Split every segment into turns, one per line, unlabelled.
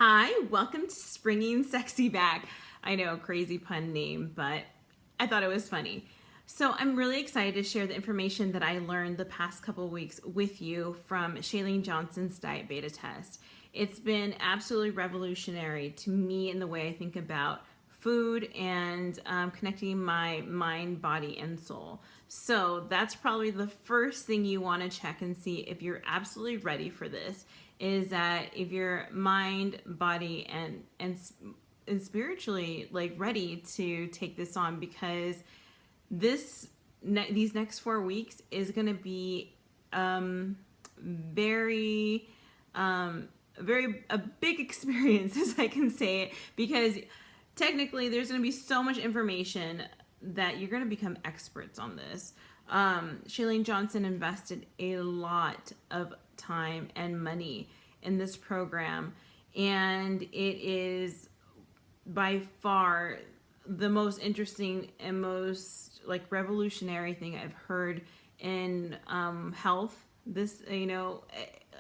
Hi, welcome to Springing Sexy Back. I know, crazy pun name, but I thought it was funny. So I'm really excited to share the information that I learned the past couple of weeks with you from Shailene Johnson's Diet Beta test. It's been absolutely revolutionary to me in the way I think about food and connecting my mind, body, and soul. So that's probably the first thing you want to check and see if you're absolutely ready for this. Is that if your mind, body, and spiritually ready to take this on, because these next 4 weeks is going to be very a big experience, as I can say it, because technically there's going to be so much information that you're going to become experts on this. Shailene Johnson invested a lot of time and money in this program, and it is by far the most interesting and most revolutionary thing I've heard in health. This,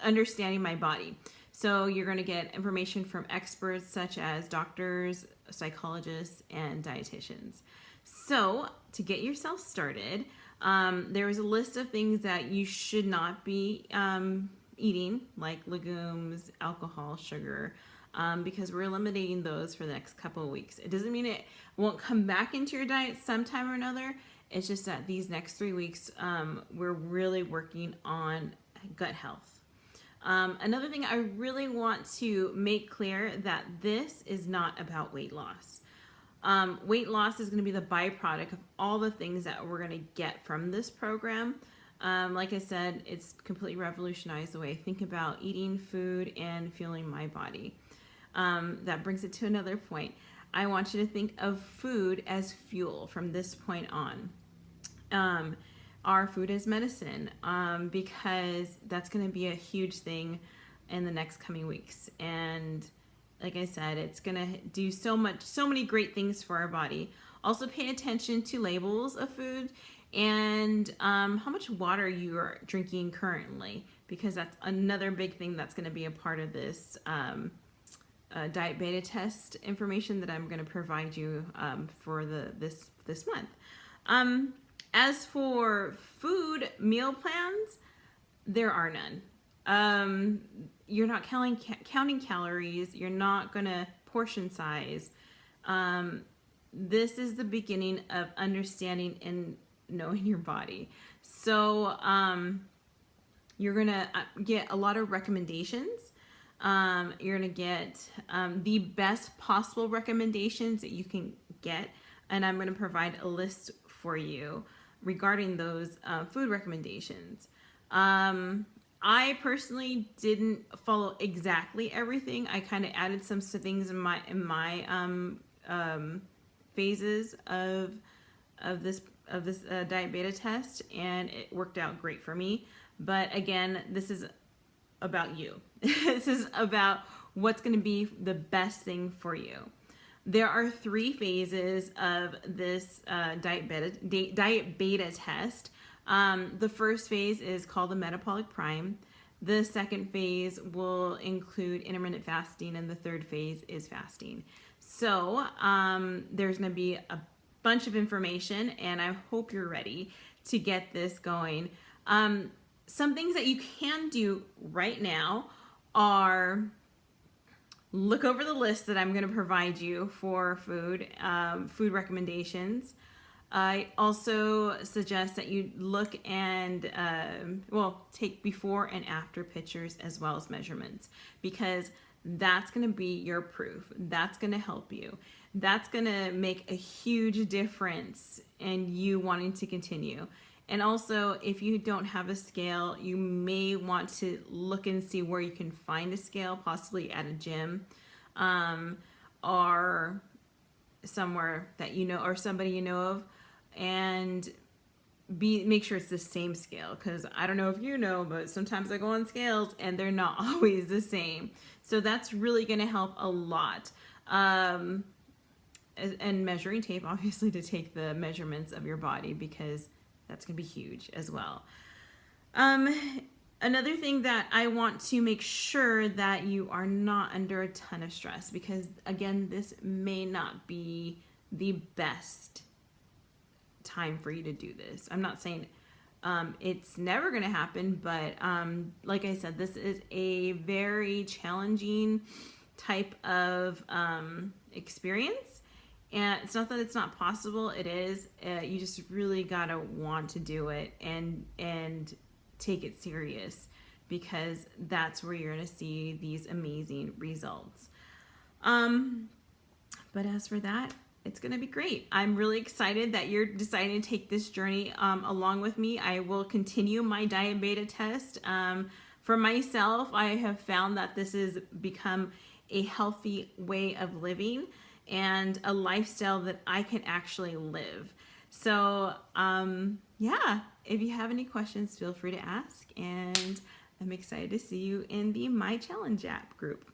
understanding my body. So you're going to get information from experts such as doctors, psychologists, and dietitians. So to get yourself started, there is a list of things that you should not be eating, like legumes, alcohol, sugar, because we're eliminating those for the next couple of weeks. It doesn't mean it won't come back into your diet sometime or another. It's just that these next 3 weeks, we're really working on gut health. Another thing I really want to make clear that this is not about weight loss. Weight loss is going to be the byproduct of all the things that we're going to get from this program. Like I said, it's completely revolutionized the way I think about eating food and fueling my body. That brings it to another point. I want you to think of food as fuel from this point on. Our food as medicine, because that's going to be a huge thing in the next coming weeks. And like I said, it's going to do so many great things for our body. Also pay attention to labels of food and how much water you are drinking currently, because that's another big thing that's going to be a part of this Diet Beta test information that I'm going to provide you for this month. As for food meal plans, there are none. You're not counting calories. You're not going to portion size. This is the beginning of understanding and knowing your body. So you're going to get a lot of recommendations. You're going to get the best possible recommendations that you can get. And I'm going to provide a list for you regarding those food recommendations. I personally didn't follow exactly everything. I kind of added some things in my phases of this Diet Beta test, and it worked out great for me. But again, this is about you. This is about what's going to be the best thing for you. There are 3 phases of this Diet Beta test. The first phase is called the metabolic prime. The second phase will include intermittent fasting, and the third phase is fasting. So there's going to be a bunch of information, and I hope you're ready to get this going. Some things that you can do right now are look over the list that I'm going to provide you for food recommendations. I also suggest that you look and, take before and after pictures as well as measurements, because that's going to be your proof. That's going to help you. That's going to make a huge difference in you wanting to continue. And also, if you don't have a scale, you may want to look and see where you can find a scale, possibly at a gym, or somewhere that you know, or somebody you know of, and make sure it's the same scale, because I don't know if you know, but sometimes I go on scales and they're not always the same. So that's really going to help a lot. And measuring tape, obviously, to take the measurements of your body, because that's going to be huge as well. Another thing that I want to make sure that you are not under a ton of stress, because again, this may not be the best time for you to do this. I'm not saying it's never going to happen, but like I said, this is a very challenging type of experience. And it's not that it's not possible, it is. You just really gotta want to do it and take it serious, because that's where you're gonna see these amazing results. But as for that, it's going to be great. I'm really excited that you're deciding to take this journey along with me. I will continue my diet beta test. For myself, I have found that this has become a healthy way of living and a lifestyle that I can actually live. So, yeah, if you have any questions, feel free to ask. And I'm excited to see you in the My Challenge app group.